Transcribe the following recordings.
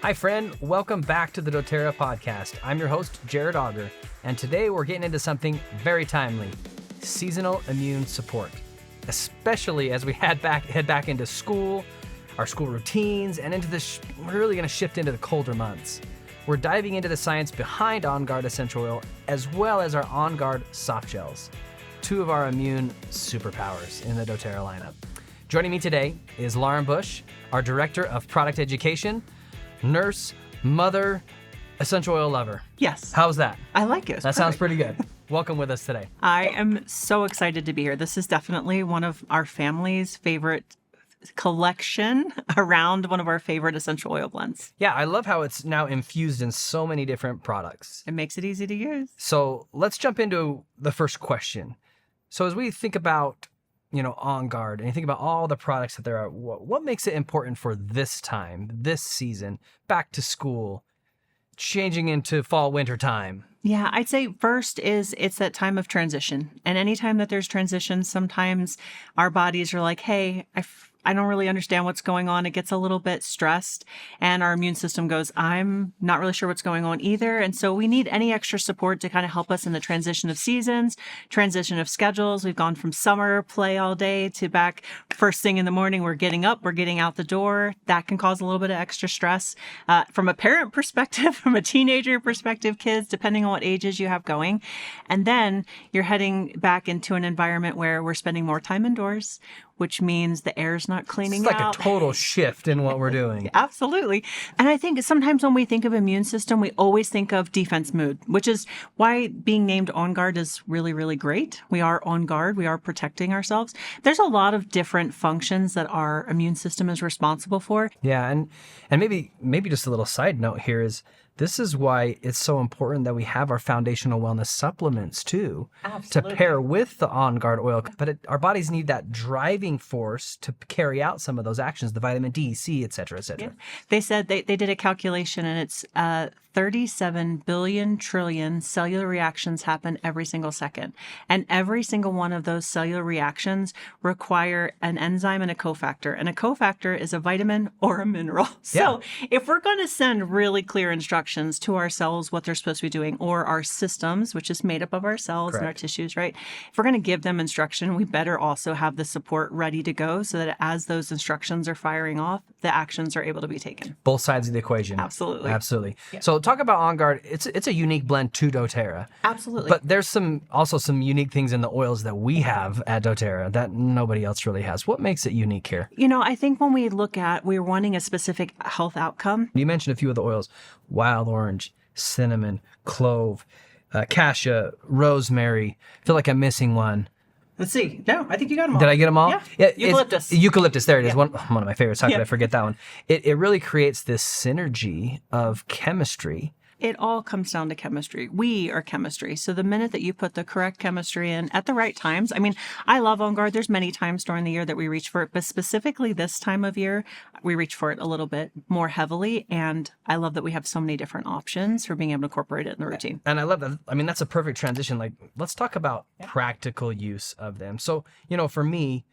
Hi, friend. Welcome back to the doTERRA podcast. I'm your host, Jared Auger, and today we're getting into something very timely, seasonal immune support, especially as we head back into school, our school routines, and into this. We're really going to shift into the colder months. We're diving into the science behind On Guard essential oil, as well as our On Guard softgels, two of our immune superpowers in the doTERRA lineup. Joining me today is Lauren Busch, our Director of Product Education, nurse, mother, essential oil lover. Yes. How's that? I like it. That sounds pretty good. Welcome with us today. I am so excited to be here. This is definitely one of our family's favorite collection around one of our favorite essential oil blends. Yeah, I love how it's now infused in so many different products. It makes it easy to use. So let's jump into the first question. So as we think about, On Guard, and you think about all the products that there are, what makes it important for this time, this season, back to school, changing into fall, winter time? Yeah, I'd say first is it's that time of transition. And anytime that there's transition, sometimes our bodies are like, hey, I don't really understand what's going on. It gets a little bit stressed and our immune system goes, I'm not really sure what's going on either. And so we need any extra support to kind of help us in the transition of seasons, transition of schedules. We've gone from summer play all day to back first thing in the morning. We're getting up, we're getting out the door. That can cause a little bit of extra stress from a parent perspective, from a teenager perspective, kids, depending on what ages you have going. And then you're heading back into an environment where we're spending more time indoors, which means the air's not cleaning out. It's like a total shift in what we're doing. Absolutely. And I think sometimes when we think of immune system, we always think of defense mood, which is why being named On Guard is really, really great. We are on guard. We are protecting ourselves. There's a lot of different functions that our immune system is responsible for. Yeah, and maybe just a little side note here is this is why it's so important that we have our foundational wellness supplements too. Absolutely. To pair with the On Guard oil. But our bodies need that driving force to carry out some of those actions, the vitamin D, C, et cetera, et cetera. Yeah. They said they did a calculation and it's 37 billion trillion cellular reactions happen every single second. And every single one of those cellular reactions require an enzyme and a cofactor. And a cofactor is a vitamin or a mineral. So if we're going to send really clear instructions to our cells, what they're supposed to be doing, or our systems, which is made up of our cells and our tissues, right? If we're going to give them instruction, we better also have the support ready to go so that as those instructions are firing off, the actions are able to be taken. Both sides of the equation. Absolutely. Yeah. So talk about On Guard. It's a unique blend to doTERRA. Absolutely. But there's also some unique things in the oils that we have at doTERRA that nobody else really has. What makes it unique here? I think when we look at, we're wanting a specific health outcome. You mentioned a few of the oils: wild orange, cinnamon, clove, cassia, rosemary. I feel like I'm missing one. Let's see. No, I think you got them all. Did I get them all? Yeah. Eucalyptus. Eucalyptus. There it is. One of my favorites. How could I forget that one? It really creates this synergy of chemistry. It all comes down to chemistry. We are chemistry. So the minute that you put the correct chemistry in at the right times, I love On Guard. There's many times during the year that we reach for it, but specifically this time of year, we reach for it a little bit more heavily. And I love that we have so many different options for being able to incorporate it in the routine. And I love that. That's a perfect transition. Like, let's talk about practical use of them. So, for me,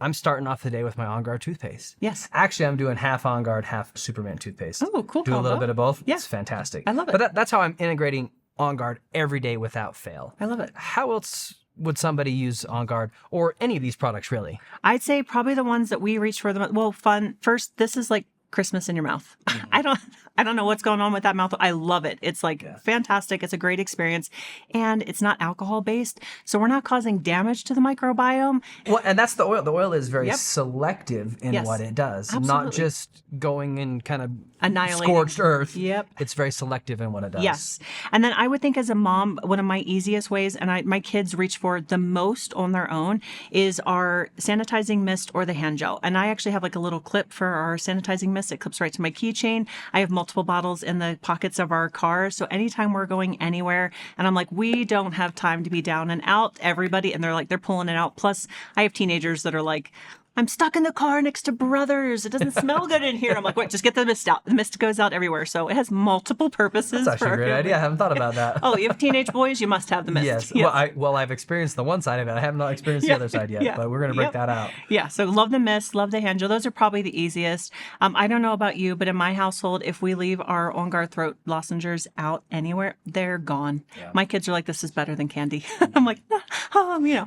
I'm starting off the day with my On Guard toothpaste. Yes. Actually, I'm doing half On Guard, half Superman toothpaste. Oh, cool. Do a little bit of both. Yeah. It's fantastic. I love it. But that's how I'm integrating On Guard every day without fail. I love it. How else would somebody use On Guard or any of these products really? I'd say probably the ones that we reach for fun. First, this is like Christmas in your mouth. Mm-hmm. I don't know what's going on with that mouth. I love it. It's fantastic. It's a great experience and it's not alcohol based. So we're not causing damage to the microbiome. Well, and that's the oil. The oil is very selective in what it does. Absolutely. Not just going and kind of annihilating scorched earth. Yep. It's very selective in what it does. Yes. And then I would think as a mom, one of my easiest ways, and my kids reach for the most on their own, is our sanitizing mist or the hand gel. And I actually have like a little clip for our sanitizing mist. It clips right to my keychain. I have multiple bottles in the pockets of our car. So anytime we're going anywhere and I'm like, we don't have time to be down and out, everybody, and they're pulling it out. Plus I have teenagers that are like, I'm stuck in the car next to brothers. It doesn't smell good in here. I'm like, what? Just get the mist out. The mist goes out everywhere. So it has multiple purposes. That's actually a great idea. I haven't thought about that. Oh, you have teenage boys, you must have the mist. Yes. Well, I've experienced the one side of it. I have not experienced the other side yet, but we're going to break that out. Yeah. So love the mist, love the hand gel. Those are probably the easiest. I don't know about you, but in my household, if we leave our Auger throat lozenges out anywhere, they're gone. Yeah. My kids are like, this is better than candy. I'm like,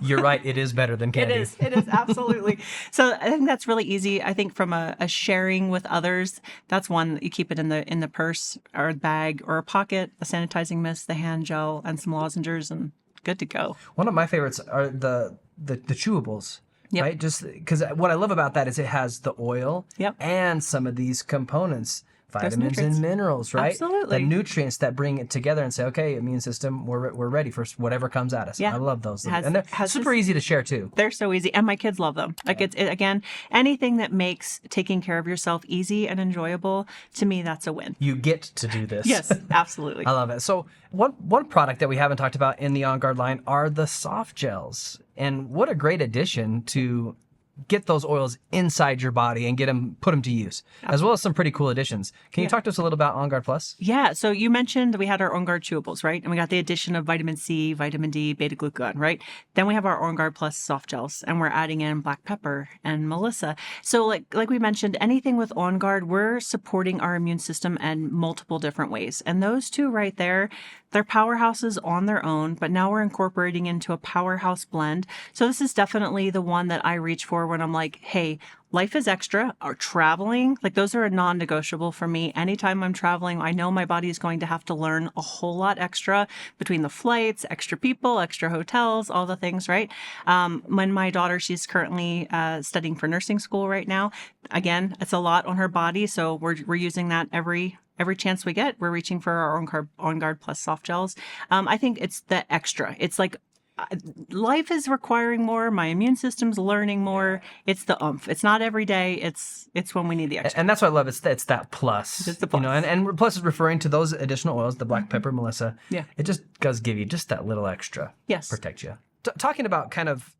You're right. It is better than candy. It is absolutely. So I think that's really easy. I think from a sharing with others, that's one that you keep it in the purse or bag or a pocket, a sanitizing mist, the hand gel, and some lozenges, and good to go. One of my favorites are the chewables. Yep. Right? Just because what I love about that is it has the oil and some of these components. Vitamins and minerals, right? Absolutely. The nutrients that bring it together and say, okay, immune system, we're ready for whatever comes at us. Yeah. I love those. And they're super easy to share too. They're so easy. And my kids love them. Like again, anything that makes taking care of yourself easy and enjoyable, to me, that's a win. You get to do this. Yes, absolutely. I love it. So one product that we haven't talked about in the On Guard line are the soft gels. And what a great addition to get those oils inside your body and put them to use, as well as some pretty cool additions. Can you talk to us a little about On Guard Plus? Yeah. So you mentioned we had our On Guard chewables, right? And we got the addition of vitamin C, vitamin D, beta glucan, right? Then we have our On Guard Plus soft gels, and we're adding in black pepper and melissa. So like we mentioned, anything with On Guard, we're supporting our immune system in multiple different ways. And those two right there, they're powerhouses on their own, but now we're incorporating into a powerhouse blend. So this is definitely the one that I reach for when I'm like, hey, life is extra, or traveling, like those are a non-negotiable for me. Anytime I'm traveling, I know my body is going to have to learn a whole lot extra between the flights, extra people, extra hotels, all the things, right? When my daughter, she's currently studying for nursing school right now. Again, it's a lot on her body. So we're using that every chance we get. We're reaching for our On Guard Plus soft gels. I think it's the extra. It's like life is requiring more. My immune system's learning more. It's the oomph. It's not every day. It's when we need the extra. And that's what I love. It's that plus. It's the plus. And plus is referring to those additional oils, the black pepper, melissa. Yeah. It just does give you just that little extra. Yes. Protect you. Talking about kind of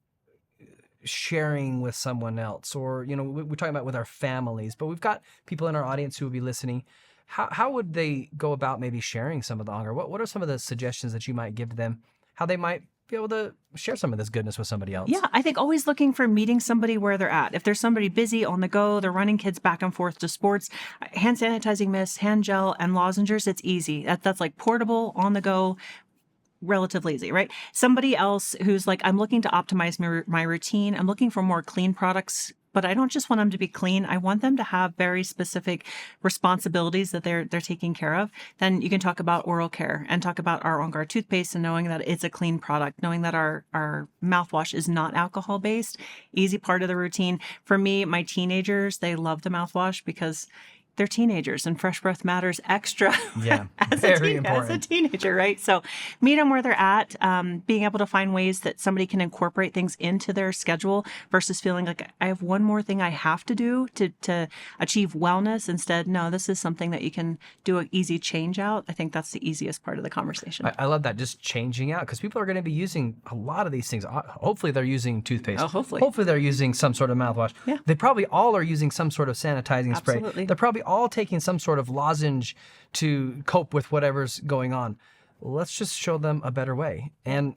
sharing with someone else, or we're talking about with our families, but we've got people in our audience who will be listening. How would they go about maybe sharing some of the Auger? What are some of the suggestions that you might give to them? How they might be able to share some of this goodness with somebody else? Yeah, I think always looking for meeting somebody where they're at. If there's somebody busy on the go, they're running kids back and forth to sports, hand sanitizing mist, hand gel, and lozenges, it's easy. That's like portable, on the go, relatively easy, right? Somebody else who's like, I'm looking to optimize my routine. I'm looking for more clean products, but I don't just want them to be clean. I want them to have very specific responsibilities that they're taking care of. Then you can talk about oral care and talk about our On Guard toothpaste and knowing that it's a clean product, knowing that our mouthwash is not alcohol based. Easy part of the routine. For me, my teenagers, they love the mouthwash because they're teenagers and fresh breath matters extra. Yeah, very important. As a teenager, right? So meet them where they're at, being able to find ways that somebody can incorporate things into their schedule versus feeling like I have one more thing I have to do to achieve wellness. Instead, no, this is something that you can do an easy change out. I think that's the easiest part of the conversation. I love that, just changing out, because people are going to be using a lot of these things. Hopefully they're using toothpaste. Oh, hopefully. Hopefully they're using some sort of mouthwash. Yeah. They probably all are using some sort of sanitizing spray. Absolutely. They're probably all taking some sort of lozenge to cope with whatever's going on. Let's just show them a better way. And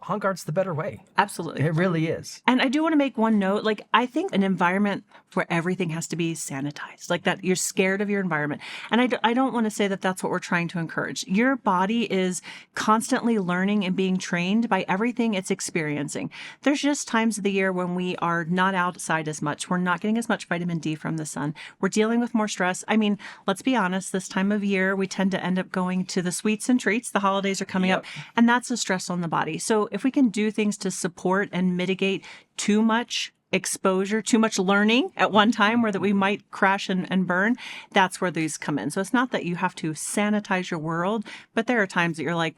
On Guard's the better way. Absolutely. It really is. And I do want to make one note. Like, I think an environment where everything has to be sanitized, like that you're scared of your environment. And I don't want to say that that's what we're trying to encourage. Your body is constantly learning and being trained by everything it's experiencing. There's just times of the year when we are not outside as much. We're not getting as much vitamin D from the sun. We're dealing with more stress. I mean, let's be honest, this time of year, we tend to end up going to the sweets and treats. The holidays are coming up, and that's a stress on the body. So if we can do things to support and mitigate too much exposure, too much learning at one time where that we might crash and burn, that's where these come in. So it's not that you have to sanitize your world, but there are times that you're like,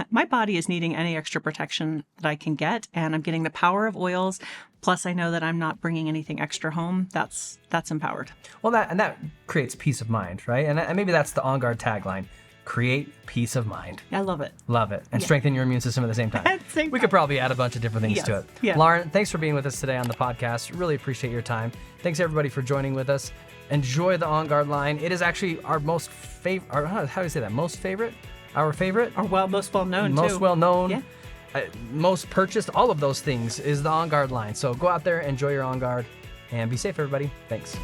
my body is needing any extra protection that I can get, and I'm getting the power of oils. Plus, I know that I'm not bringing anything extra home. That's empowered. Well, that creates peace of mind, right? And maybe that's the On Guard tagline. create peace of mind. I love it. Love it. And strengthen your immune system at the same time. At the same We time. could probably add a bunch of different things to it. Yeah. Lauren, thanks for being with us today on the podcast. Really appreciate your time. Thanks everybody for joining with us. Enjoy the On Guard line. It is actually our most favorite, how do you say that? Most favorite? Our favorite? Or most well known, Most too. well known. Yeah. Most purchased, all of those things is the On Guard line. So go out there, enjoy your On Guard, and be safe, everybody. Thanks.